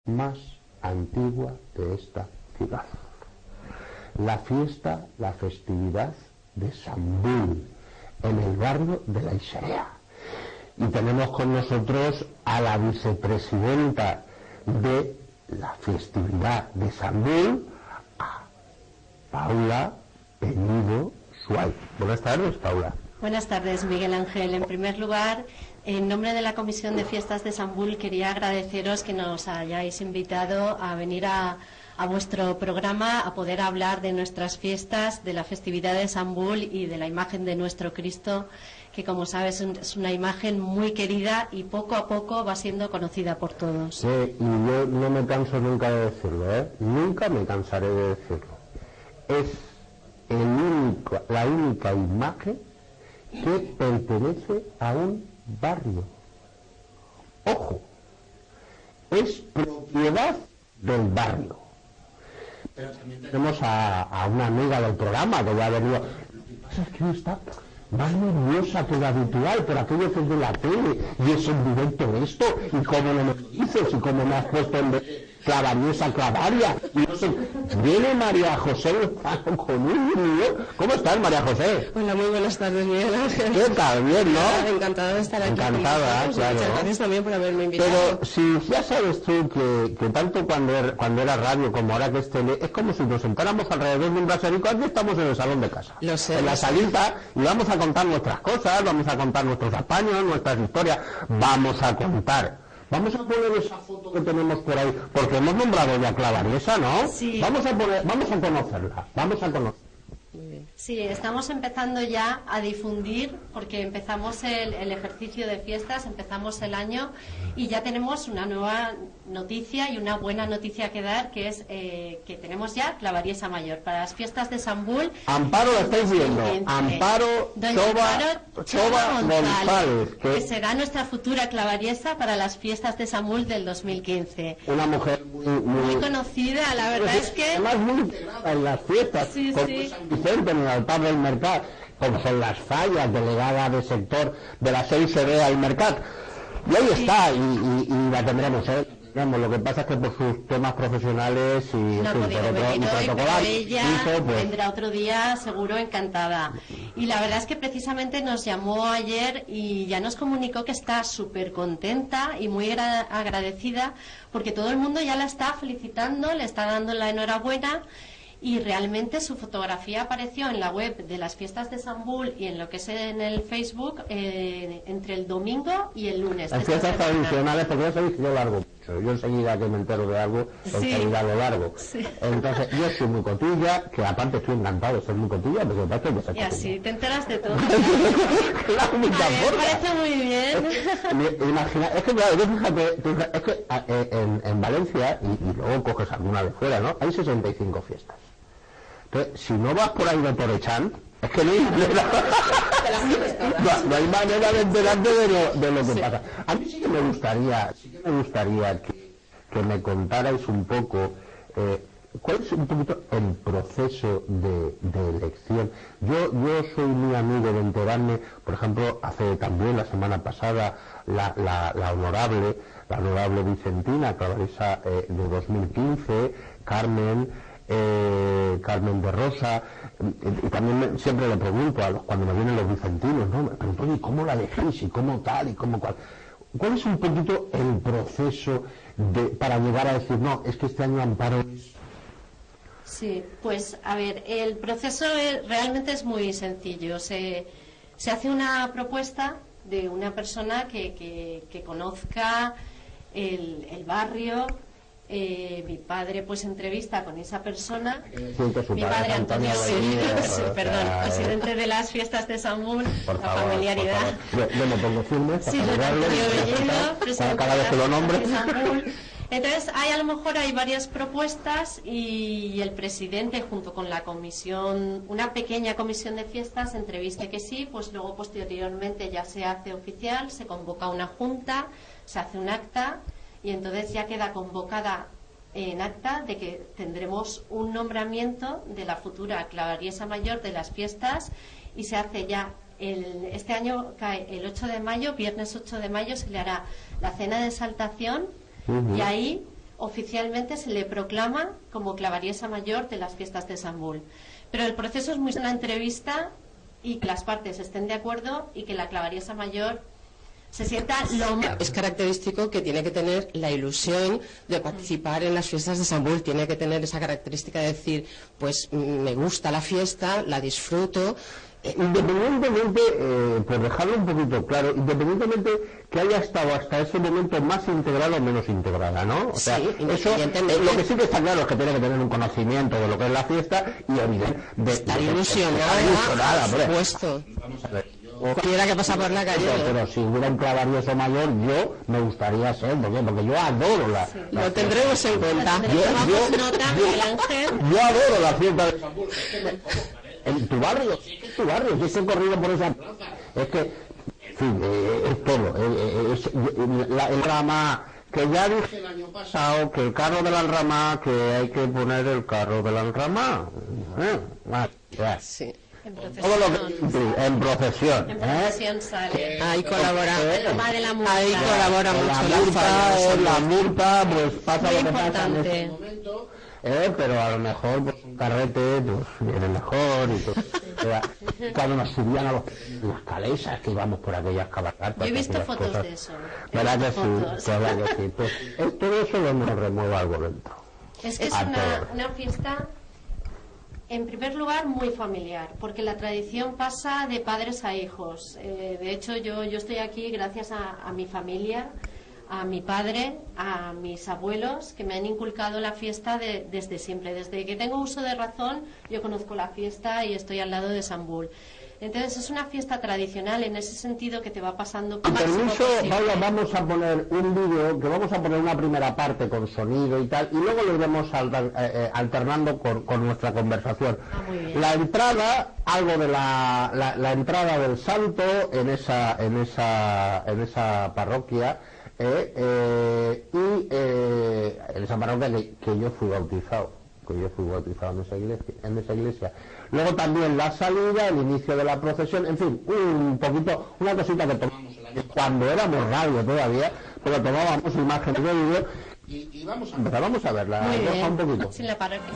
más antigua de esta ciudad. La fiesta, la festividad de San Bull, en el barrio de la Isarea. Y tenemos con nosotros a la vicepresidenta de la festividad de San Bull, a Paula Peñido Suárez. Buenas tardes, Paula. Buenas tardes, Miguel Ángel. En primer lugar, en nombre de la Comisión de Fiestas de San Bull, quería agradeceros que nos hayáis invitado a venir a vuestro programa a poder hablar de nuestras fiestas, de la festividad de San Bull y de la imagen de nuestro Cristo, que como sabes es una imagen muy querida y poco a poco va siendo conocida por todos. Sí, y yo no me canso nunca de decirlo, ¿eh? Nunca me cansaré de decirlo. Es la única imagen que pertenece a un barrio. Ojo, es propiedad del barrio. Pero también tenemos a una amiga del programa que ya ha venido. Lo que pasa es que hoy está más nerviosa que lo habitual por aquello que es de la tele y es en directo esto, y cómo no me lo dices, y cómo me has puesto en vez de Clavariesa, Clavaria, y no sé. Viene María José con un lío. ¿Cómo estás, María José? Hola, muy buenas tardes, Miguel Ángel. ¿Qué tal? Bien, ¿no? Encantada de estar aquí. Encantada, claro. Muchas gracias también por haberme invitado. Pero si ya sabes tú que tanto cuando era radio como ahora que es tele, es como si nos sentáramos alrededor de un braserico. Aquí estamos en el salón de casa. Lo sé. En la salita, y vamos a contar nuestras cosas, vamos a contar nuestros apaños, nuestras historias, vamos a poner esa foto que tenemos por ahí, porque hemos nombrado ya Clavariesa, ¿no? Sí. Vamos a conocerla, Sí, estamos empezando ya a difundir, porque empezamos el ejercicio de fiestas, empezamos el año y ya tenemos una nueva noticia y una buena noticia que dar, que es que tenemos ya Clavariesa Mayor para las fiestas de San Bull. Amparo, la estáis viendo, Amparo Chova González, que será nuestra futura Clavariesa para las fiestas de San Bull del 2015. Una mujer muy conocida, la verdad es que... Además muy integrada en las fiestas, sí, como sí. San Vicente, en el altar del mercado, como son las Fallas, delegada de sector de la 6B al mercado. Y ahí está, y la tendremos, ¿eh? Lo que pasa es que por sus temas profesionales y no ha podido venir hoy, pero ella pues vendrá otro día, seguro, encantada. Y la verdad es que precisamente nos llamó ayer y ya nos comunicó que está súper contenta y muy agradecida, porque todo el mundo ya la está felicitando, le está dando la enhorabuena. Y realmente su fotografía apareció en la web de las fiestas de San Bull y en lo que es en el Facebook entre el domingo y el lunes. Las fiestas tradicionales, porque yo sabéis que yo largo mucho. Yo enseguida que me entero de algo, enseguida lo largo. Sí. Entonces, yo soy muy cotilla, que aparte estoy encantado de ser muy cotilla, porque parece que y así te enteras de todo. La única forma. Me parece muy bien. Imagina, es que claro, fíjate, es que en Valencia, y luego coges alguna de fuera, ¿no? Hay 65 fiestas. Entonces, si no vas por ahí de Torechán, es que no hay manera, no hay manera de enterarte de lo que pasa. A mí sí que me gustaría que me contarais un poco cuál es un poquito el proceso de elección. Yo soy muy amigo de enterarme, por ejemplo, hace también la semana pasada la honorable Vicentina, Clavariesa de 2015, Carmen de Rosa, y también siempre le pregunto cuando me vienen los vicentinos, ¿no? Me pregunto, oye, ¿cómo la elegís? ¿Y cómo tal? ¿Y cómo cual? ¿Cuál es un poquito el proceso para llegar a decir, no, es que este año Amparo es... Sí, pues a ver, el proceso realmente es muy sencillo. Se hace una propuesta de una persona que conozca el barrio. Mi padre pues entrevista con esa persona. Mi padre Antonio Bellido, perdón, presidente de las fiestas de San Bull, la familiaridad. Yo me pongo firme para Antonio Bellido, presidente cada vez que lo nombre. de San Bull. Entonces a lo mejor hay varias propuestas y el presidente junto con la comisión, una pequeña comisión de fiestas, entreviste que sí, pues luego posteriormente ya se hace oficial, se convoca una junta, se hace un acta. Y entonces ya queda convocada en acta de que tendremos un nombramiento de la futura Clavariesa Mayor de las fiestas y se hace ya, este año cae el 8 de mayo, viernes 8 de mayo, se le hará la cena de exaltación y ahí oficialmente se le proclama como clavariesa mayor de las fiestas de San Bull. Pero el proceso es muy una entrevista y que las partes estén de acuerdo y que la clavariesa mayor se sienta lo más... Es característico que tiene que tener la ilusión de participar en las fiestas de San Bull, tiene que tener esa característica de decir, pues me gusta la fiesta, la disfruto. Independientemente, por dejarlo un poquito claro, independientemente que haya estado hasta ese momento más integrada o menos integrada, ¿no? O sea, Sí, eso, lo que sí que está claro es que tiene que tener un conocimiento de lo que es la fiesta y evidentemente Estar ilusionada, por supuesto. Vamos a ver. Cualquiera que pasa por la calle. Pero si hubiera un clavarioso mayor, yo me gustaría ser, ¿por qué? Porque yo adoro la... Sí. Lo tendremos en cuenta. Yo adoro la fiesta de San Bull. En tu barrio, sí que es tu barrio, si se he corrido por esa plaza. Es que, en fin, es todo. El rama, que ya dije el año pasado, que el carro de la rama, que hay que poner el carro de la rama. Sí. Todo lo que en procesión. En procesión sale. Ahí colabora. Ahí colabora mucho la multa, pues pasa Muy lo que pasa en importante. este momento. Pero a lo mejor pues, un carrete pues viene mejor y todo. Cuando nos subían a las calesas que íbamos por aquellas cabalgatas. Yo he visto aquellas fotos cosas. de eso. ¿Verdad que Fotos. sí? ¿Verdad que sí? Pues todo eso lo nos remueve algo dentro. Es que es una fiesta, en primer lugar, muy familiar, porque la tradición pasa de padres a hijos. De hecho, yo estoy aquí gracias a mi familia, a mi padre, a mis abuelos, que me han inculcado la fiesta desde siempre. Desde que tengo uso de razón, yo conozco la fiesta y estoy al lado de San Bull. Entonces es una fiesta tradicional en ese sentido que te va pasando Con máximo permiso, posible. Paula, vamos a poner un vídeo, que vamos a poner una primera parte con sonido y tal, y luego lo iremos alternando con nuestra conversación. Muy bien. La entrada, algo de la entrada del santo en esa parroquia, y en esa parroquia que yo fui bautizado. En esa iglesia. Luego también la salida, el inicio de la procesión, en fin, un poquito, una cosita que tomamos el año cuando éramos radio todavía, pero tomábamos imágenes de vídeo y vamos a empezar, vamos a verla, Muy Rosa, bien. un poquito. Sin la parroquia.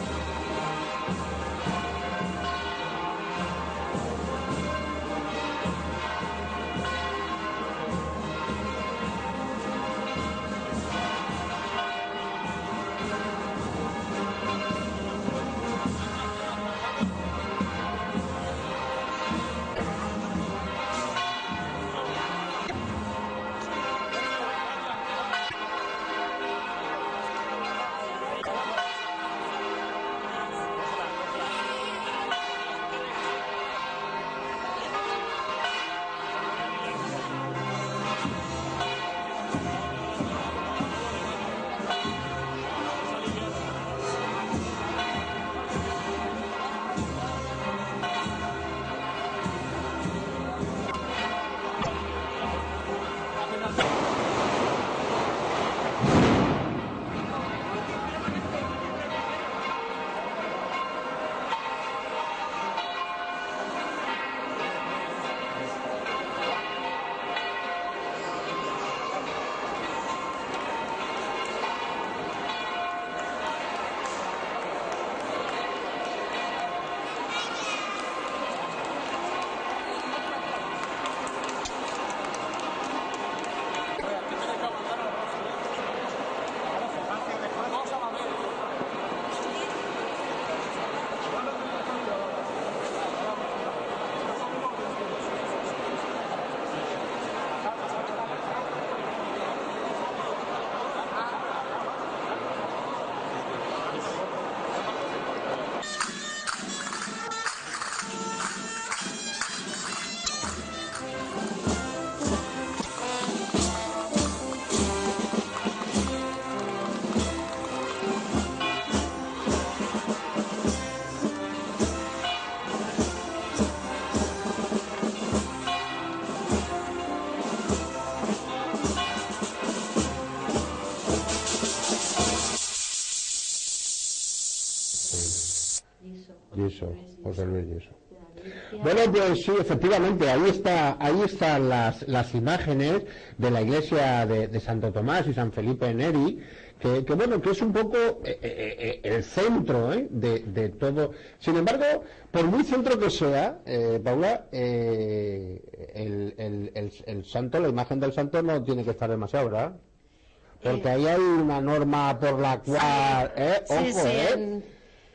Yeso, José Luis Yeso. Bueno, pues sí, efectivamente, ahí están las imágenes de la iglesia de Santo Tomás y San Felipe Neri, que bueno, que es un poco el centro de todo. Sin embargo, por muy centro que sea, Paula, el santo, la imagen del santo no tiene que estar demasiado, ¿verdad? Porque ahí hay una norma por la cual, ojo,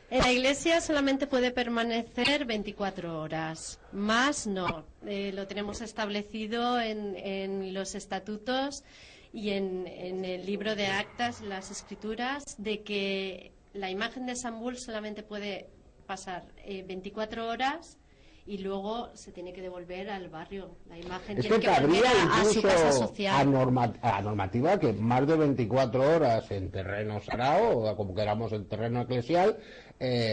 en la iglesia solamente puede permanecer 24 horas, más no. Lo tenemos establecido en los estatutos y en el libro de actas, las escrituras, de que la imagen de San Bull solamente puede pasar 24 horas y luego se tiene que devolver al barrio. La imagen es tiene que que volver cabría a su casa incluso social. a normativa que más de 24 horas en terreno sagrado, o como queramos en terreno eclesial,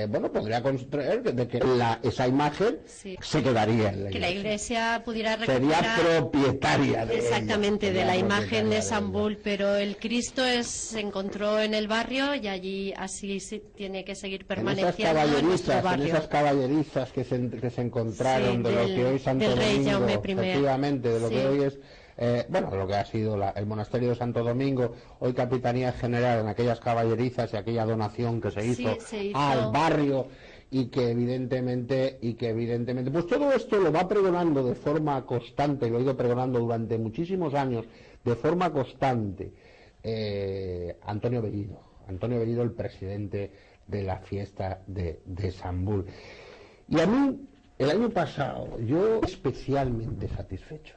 bueno, podría construir de que esa imagen Sí. se quedaría en la Que iglesia. la iglesia pudiera Sería recuperar propietaria de exactamente ella. de la Sería imagen de propietaria San ella. Bull, pero el Cristo se encontró en el barrio y allí así tiene que seguir permaneciendo en nuestro En barrio. esas caballerizas que se encontraron Sí, de lo que hoy Santo del rey Domingo, Jaume I. efectivamente, de lo Sí. que hoy es, bueno, de lo que ha sido el monasterio de Santo Domingo, hoy Capitanía General, en aquellas caballerizas y aquella donación que se hizo, se hizo. al barrio, y que evidentemente, pues todo esto lo va pregonando de forma constante, lo ha ido pregonando durante muchísimos años, de forma constante, Antonio Bellido, el presidente de la fiesta de San Bull. Y a mí, el año pasado, yo especialmente satisfecho,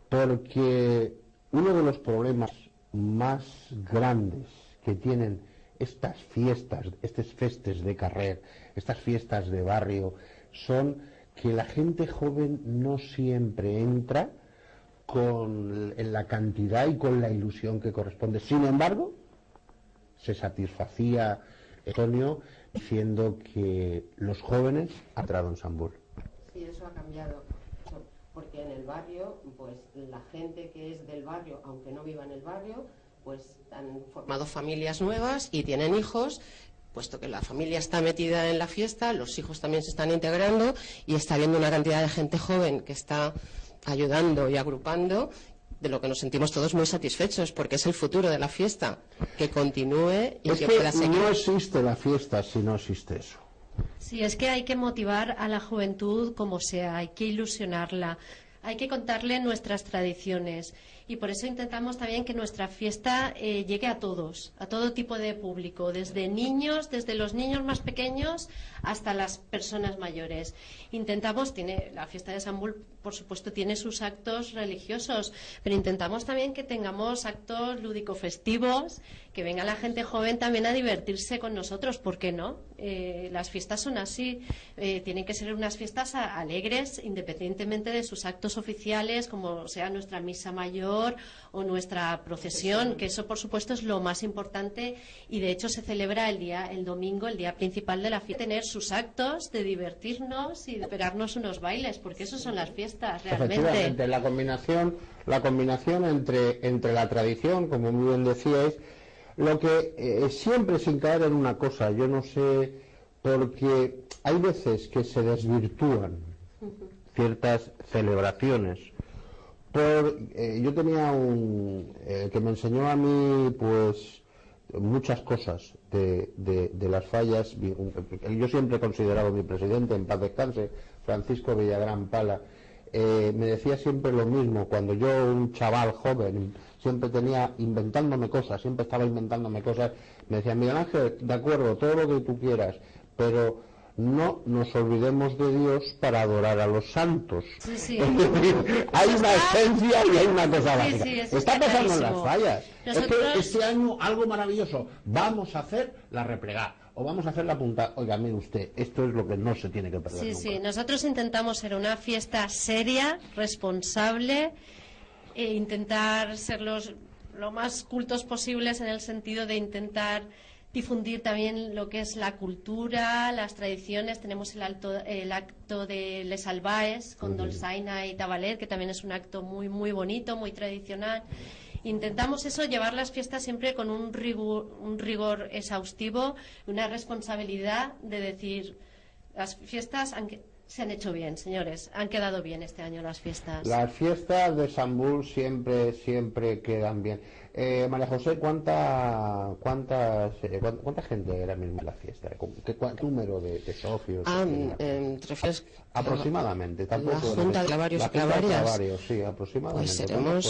porque uno de los problemas más grandes que tienen estas fiestas, estos festes de carrer, estas fiestas de barrio, son que la gente joven no siempre entra en la cantidad y con la ilusión que corresponde. Sin embargo, se satisfacía Antonio diciendo que los jóvenes han entrado en San Bull. Sí, eso ha cambiado. Porque en el barrio, pues la gente que es del barrio, aunque no viva en el barrio, pues han formado familias nuevas y tienen hijos, puesto que la familia está metida en la fiesta, los hijos también se están integrando y está habiendo una cantidad de gente joven que está ayudando y agrupando, de lo que nos sentimos todos muy satisfechos, porque es el futuro de la fiesta, que continúe y Es que que pueda seguir. no existe la fiesta si no existe eso. Sí, es que hay que motivar a la juventud como sea, hay que ilusionarla, hay que contarle nuestras tradiciones y por eso intentamos también que nuestra fiesta llegue a todos, a todo tipo de público, desde los niños más pequeños hasta las personas mayores. Intentamos, la fiesta de San Bull, por supuesto, tiene sus actos religiosos, pero intentamos también que tengamos actos lúdico-festivos, que venga la gente joven también a divertirse con nosotros, ¿por qué no? Las fiestas son así, tienen que ser unas fiestas alegres, independientemente de sus actos oficiales, como sea nuestra misa mayor o nuestra procesión, que eso por supuesto es lo más importante y de hecho se celebra el domingo, el día principal de la fiesta, tener sus actos de divertirnos y de esperarnos unos bailes, porque eso son las fiestas realmente. Efectivamente, la combinación entre la tradición, como muy bien decíais, lo que siempre sin caer en una cosa, yo no sé, porque hay veces que se desvirtúan ciertas celebraciones. Yo tenía que me enseñó a mí pues muchas cosas de las fallas. Yo siempre he considerado mi presidente, en paz descanse, Francisco Villagrán Pala, me decía siempre lo mismo. Cuando yo, un chaval joven, siempre estaba inventándome cosas, me decía: Miguel Ángel, de acuerdo, todo lo que tú quieras, pero no nos olvidemos de Dios para adorar a los santos. Sí, sí. Es decir, hay una esencia y hay una cosa básica. Sí, eso está pasando en las clarísimo. fallas. Nosotros... Es que este año algo maravilloso. Vamos a hacer la replegada o vamos a hacer la punta. Oiga, mire usted, esto es lo que no se tiene que perder nunca. Sí, nosotros intentamos ser una fiesta seria, responsable, e intentar ser lo más cultos posibles, en el sentido de intentar difundir también lo que es la cultura, las tradiciones. Tenemos el acto de Les Albaes con Dolçaina y Tabalet, que también es un acto muy, muy bonito, muy tradicional. Intentamos eso, llevar las fiestas siempre con un rigor exhaustivo, una responsabilidad de decir, las fiestas se han hecho bien, señores, han quedado bien este año las fiestas. Las fiestas de Sambul siempre quedan bien. María José, ¿cuánta gente era mismo en la fiesta? ¿Qué número de socios? Aproximadamente, tampoco. La Junta de Clavarios y Clavarias. Sí, aproximadamente. Pues seremos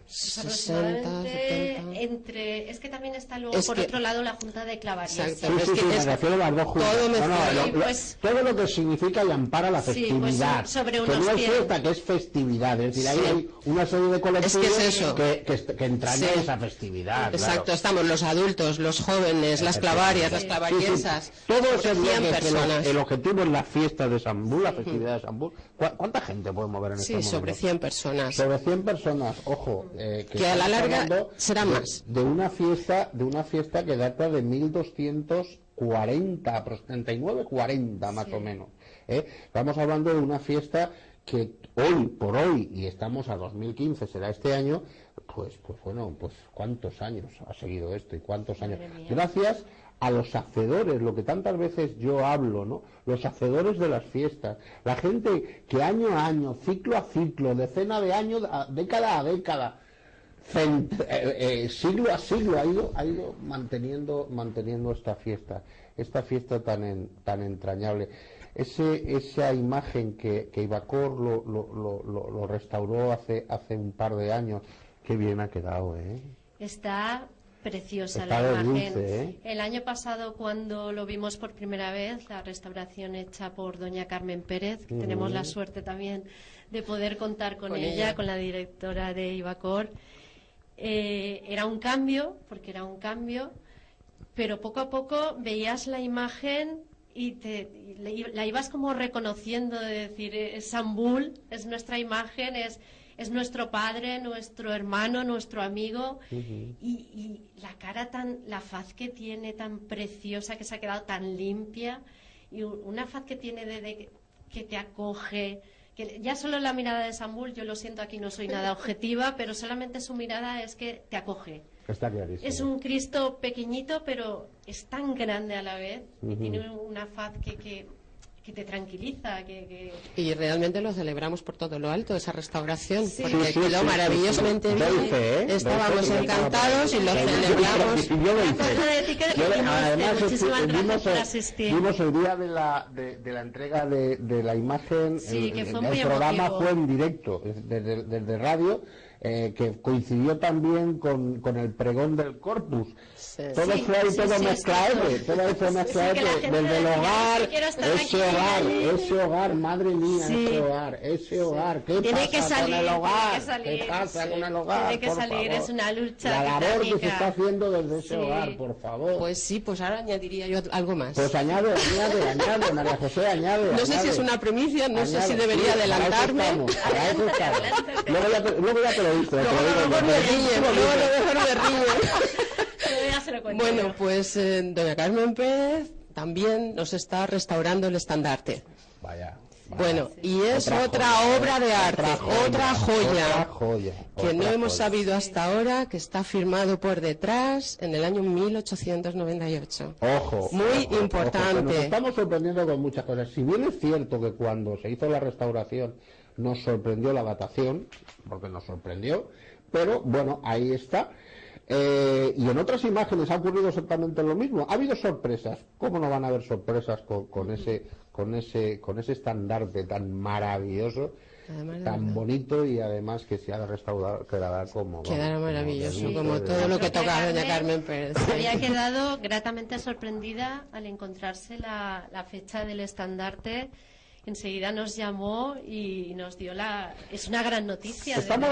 60, 70. Es que también está luego por otro lado la Junta de Clavarias. Sí, me refiero a las dos juntas. Todo lo que significa y ampara la festividad. Pues sobre que unos no es fiesta, que es festividad. Es decir, hay una serie de colectivos que entrañan esa festividad. Exacto, claro. Estamos los adultos, los jóvenes, las clavarias, las clavariesas. Todo ese 100 personas. El objetivo es la fiesta de Sambul, la festividad de Sambul. ¿Cuánta gente puede mover en este momento? Sí, sobre 100 personas. Sobre 100 personas, ojo. Que a la larga será más. De una fiesta que data de 1240, 39-40 más o menos. Estamos hablando de una fiesta que hoy por hoy, y estamos a 2015, será este año, pues cuántos años ha seguido esto y cuántos años. Gracias a los hacedores, lo que tantas veces yo hablo, ¿no? Los hacedores de las fiestas, la gente que año a año, ciclo a ciclo, decena de año, década a década, siglo a siglo ha ido manteniendo esta fiesta tan entrañable. Esa imagen que Ibacor lo restauró hace un par de años, qué bien ha quedado, Está preciosa Está la de imagen. dulce, El año pasado, cuando lo vimos por primera vez, la restauración hecha por doña Carmen Pérez, que tenemos la suerte también de poder contar con ella, con la directora de Ibacor, era un cambio, pero poco a poco veías la imagen y la ibas como reconociendo, de decir, es Sambul, es nuestra imagen, es nuestro padre, nuestro hermano, nuestro amigo, y la faz que tiene tan preciosa, que se ha quedado tan limpia, y una faz que tiene que te acoge, que ya solo la mirada de Sambul, yo lo siento, aquí no soy nada objetiva, pero solamente su mirada es que te acoge. Está clarísimo. Es un Cristo pequeñito, pero es tan grande a la vez, y tiene una faz que te tranquiliza. Y realmente lo celebramos por todo lo alto, esa restauración, porque Sí, quedó maravillosamente bien. Estábamos encantados y lo celebramos. Además, muchísimas gracias por asistir. vimos el día de la entrega de la imagen. Sí, que fue muy el programa emotivo. fue en directo, desde radio, que coincidió también con el pregón del Corpus. Todo fue ahí, todo mezclado, desde el hogar, ese hogar, madre mía, ese hogar, ¿qué pasa con el hogar? ¿Qué pasa con el hogar? Tiene que salir, es una lucha. La labor que se titánica. está haciendo desde ese hogar, por favor. Pues sí, pues ahora añadiría yo algo más. Pues añade, María José, añade. No sé si es una primicia, no sé si debería adelantarme. Para eso estamos. Luego ya te lo digo. Luego me ríe. Bueno, pues doña Carmen Pérez también nos está restaurando el estandarte. Vaya. Bueno, y es otra obra de arte, otra joya, que no hemos sabido hasta ahora, que está firmado por detrás en el año 1898. Ojo. Muy importante. Nos estamos sorprendiendo con muchas cosas. Si bien es cierto que cuando se hizo la restauración nos sorprendió la datación, porque nos sorprendió, pero bueno, ahí está. Y en otras imágenes ha ocurrido exactamente lo mismo. Ha habido sorpresas. ¿Cómo no van a haber sorpresas con ese estandarte tan maravilloso, tan bonito, y además que se ha de restaurar, quedará maravilloso, como todo lo que toca a doña Carmen Pérez. Había quedado gratamente sorprendida al encontrarse la fecha del estandarte. Enseguida nos llamó y nos dio es una gran noticia. Estamos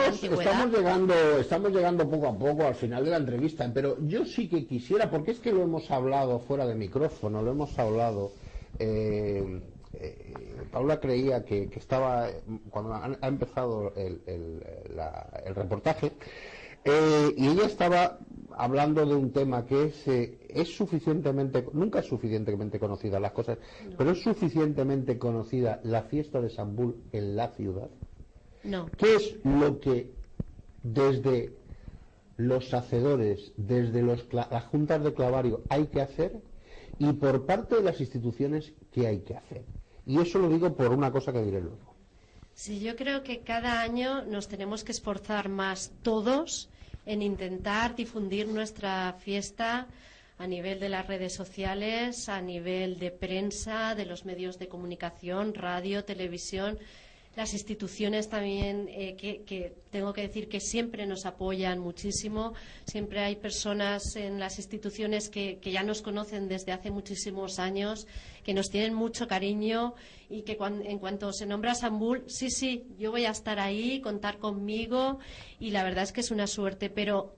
llegando poco a poco al final de la entrevista, pero yo sí que quisiera, porque es que lo hemos hablado fuera de micrófono, lo hemos hablado. Paula creía que estaba, cuando ha empezado el reportaje, y ella estaba hablando de un tema que nunca es suficientemente conocida las cosas, pero es suficientemente conocida la fiesta de Sambul en la ciudad. No. ¿Qué es lo que desde los hacedores, desde las juntas de clavario, hay que hacer, y por parte de las instituciones, ¿qué hay que hacer? Y eso lo digo por una cosa que diré luego. Sí, yo creo que cada año nos tenemos que esforzar más todos en intentar difundir nuestra fiesta a nivel de las redes sociales, a nivel de prensa, de los medios de comunicación, radio, televisión, las instituciones también, que tengo que decir que siempre nos apoyan muchísimo. Siempre hay personas en las instituciones que ya nos conocen desde hace muchísimos años, que nos tienen mucho cariño y que en cuanto se nombra Sambul, sí, yo voy a estar ahí, contar conmigo, y la verdad es que es una suerte, pero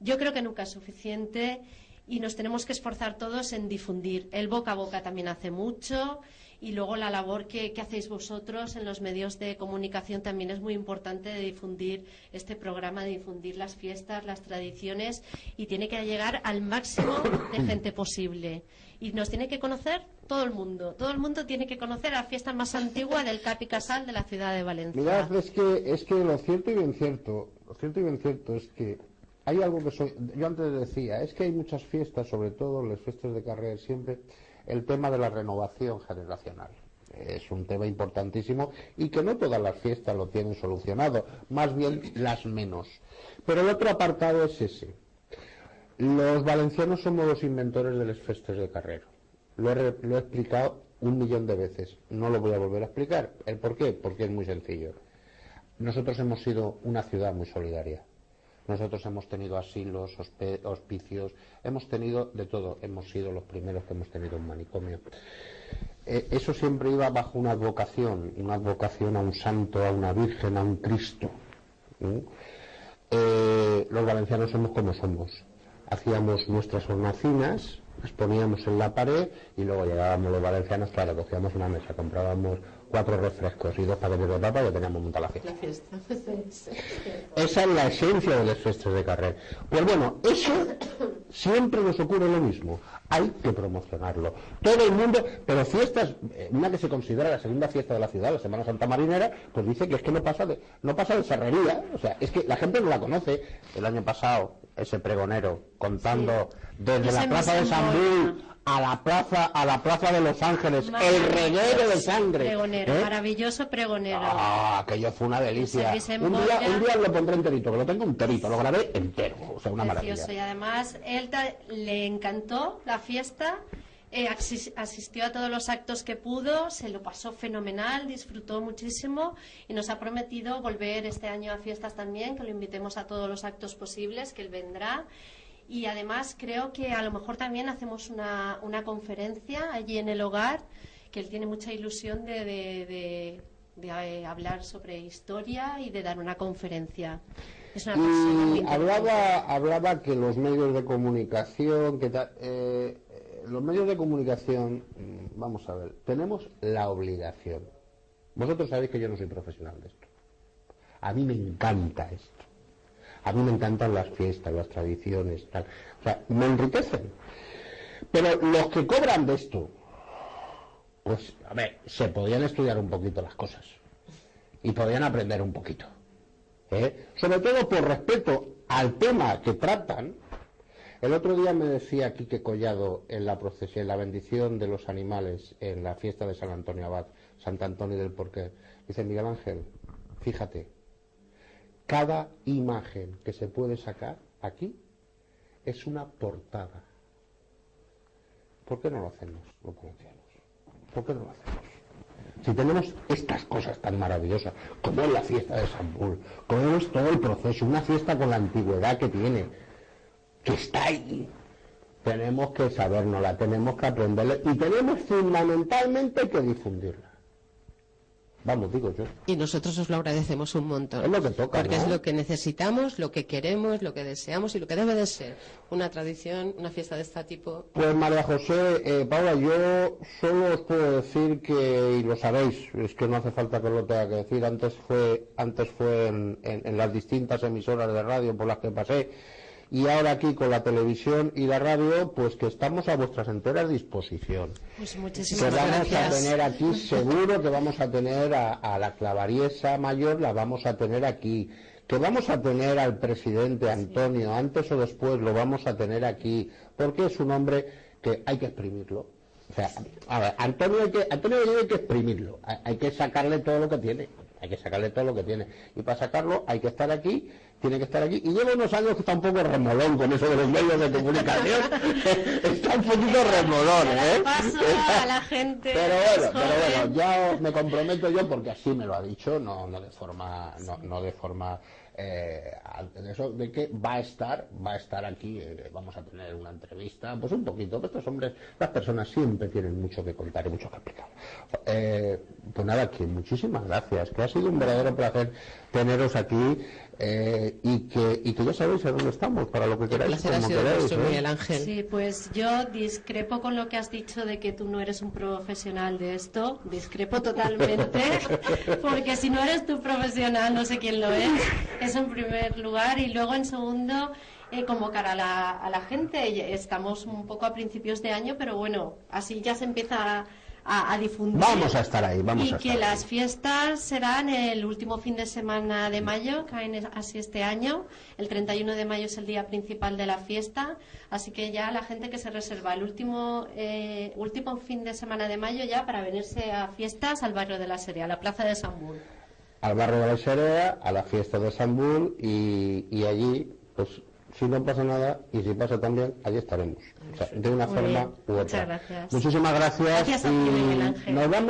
yo creo que nunca es suficiente y nos tenemos que esforzar todos en difundir. El boca a boca también hace mucho. Y luego la labor que hacéis vosotros en los medios de comunicación también es muy importante, de difundir este programa, de difundir las fiestas, las tradiciones, y tiene que llegar al máximo de gente posible. Y nos tiene que conocer todo el mundo. Todo el mundo tiene que conocer la fiesta más antigua del Cap y Casal de la ciudad de Valencia. Mirad, es que lo cierto y bien cierto es que hay algo que yo antes decía, es que hay muchas fiestas, sobre todo las fiestas de carrer, siempre el tema de la renovación generacional. Es un tema importantísimo y que no todas las fiestas lo tienen solucionado, más bien las menos. Pero el otro apartado es ese. Los valencianos somos los inventores de las fiestas de carrer. Lo he explicado 1.000.000 de veces. No lo voy a volver a explicar. ¿El por qué? Porque es muy sencillo. Nosotros hemos sido una ciudad muy solidaria. Nosotros hemos tenido asilos, hospicios, hemos tenido de todo. Hemos sido los primeros que hemos tenido un manicomio. Eso siempre iba bajo una advocación a un santo, a una virgen, a un Cristo. Los valencianos somos como somos. Hacíamos nuestras hornacinas, las poníamos en la pared y luego llegábamos los valencianos, claro, cogíamos una mesa, comprábamos 4 refrescos y 2 paquetes de papa y ya teníamos montada la fiesta. Esa es la esencia de las fiestas de carrer. Pues bueno, eso siempre nos ocurre lo mismo. Hay que promocionarlo. Todo el mundo, pero fiestas, una que se considera la segunda fiesta de la ciudad, la Semana Santa Marinera, pues dice que es que no pasa de serrería. O sea, es que la gente no la conoce. El año pasado, ese pregonero contando desde la plaza de Sambul a la plaza de Los Ángeles, el reguero de sangre. Pregonero, maravilloso pregonero. Aquello fue una delicia. Un día lo pondré enterito, que lo tengo enterito, lo grabé entero, o sea, una precioso. Maravilla. Y además, él le encantó la fiesta, asistió a todos los actos que pudo, se lo pasó fenomenal, disfrutó muchísimo y nos ha prometido volver este año a fiestas también, que lo invitemos a todos los actos posibles, que él vendrá. Y además creo que a lo mejor también hacemos una conferencia allí en el hogar, que él tiene mucha ilusión de hablar sobre historia y de dar una conferencia. Es una persona muy hablaba que los medios de comunicación, los medios de comunicación, vamos a ver, tenemos la obligación. Vosotros sabéis que yo no soy profesional de esto. A mí me encanta esto. A mí me encantan las fiestas, las tradiciones, tal. O sea, me enriquecen. Pero los que cobran de esto, pues, a ver, se podían estudiar un poquito las cosas. Y podían aprender un poquito. Sobre todo por respeto al tema que tratan. El otro día me decía Quique Collado en la procesión, en la bendición de los animales, en la fiesta de San Antonio Abad, Sant Antoni del Porquer. Dice Miguel Ángel, fíjate, cada imagen que se puede sacar aquí es una portada. ¿Por qué no lo hacemos los valencianos? ¿Por qué no lo hacemos? Si tenemos estas cosas tan maravillosas, como es la fiesta de Sambul, como es todo el proceso, una fiesta con la antigüedad que tiene, que está ahí, tenemos que sabérnosla, tenemos que aprenderla y tenemos fundamentalmente que difundirla. Vamos, digo yo. Y nosotros os lo agradecemos un montón. Es lo que toca, porque ¿no? es lo que necesitamos, lo que queremos, lo que deseamos y lo que debe de ser una tradición, una fiesta de este tipo. Pues María José, Paula, yo solo os puedo decir que, y lo sabéis, es que no hace falta que lo tenga que decir, antes fue en las distintas emisoras de radio por las que pasé, y ahora aquí con la televisión y la radio, pues que estamos a vuestras enteras disposición. Pues muchísimas que vamos gracias. a tener aquí, seguro que vamos a tener a la clavariesa mayor, la vamos a tener aquí, que vamos a tener al presidente Antonio, antes o después lo vamos a tener aquí, porque es un hombre que hay que exprimirlo. O sea, a ver, Antonio hay que exprimirlo, hay que sacarle todo lo que tiene, y para sacarlo hay que estar aquí, tiene que estar aquí, y lleva unos años que está un poco remolón con eso de los medios de comunicación, está un poquito remolón, Paso a la gente. Pero bueno, ya me comprometo yo, porque así me lo ha dicho, no de forma de eso, de que va a estar aquí, vamos a tener una entrevista, pues un poquito, estos hombres, las personas siempre tienen mucho que contar y mucho que explicar. Pues nada, que muchísimas gracias, que ha sido un verdadero placer teneros aquí, y que ya sabéis a dónde estamos, para lo que queráis, como queráis. Miguel Ángel. Sí, pues yo discrepo con lo que has dicho de que tú no eres un profesional de esto, discrepo totalmente, porque si no eres tú profesional, no sé quién lo es, eso en primer lugar, y luego en segundo, convocar a la gente. Estamos un poco a principios de año, pero bueno, así ya se empieza a difundir. Vamos a estar ahí, y que las fiestas serán el último fin de semana de mayo, caen así este año. El 31 de mayo es el día principal de la fiesta, así que ya la gente que se reserva el último fin de semana de mayo ya para venirse a fiestas al barrio de la Serea, a la plaza de Sant Bull. Al barrio de la Serea, a la fiesta de Sant Bull, y allí, pues si no pasa nada, y si pasa también, allí estaremos. O sea, de una forma u otra. Muchas gracias. Muchísimas gracias. Gracias a ti, Miguel Ángel. Nos vemos.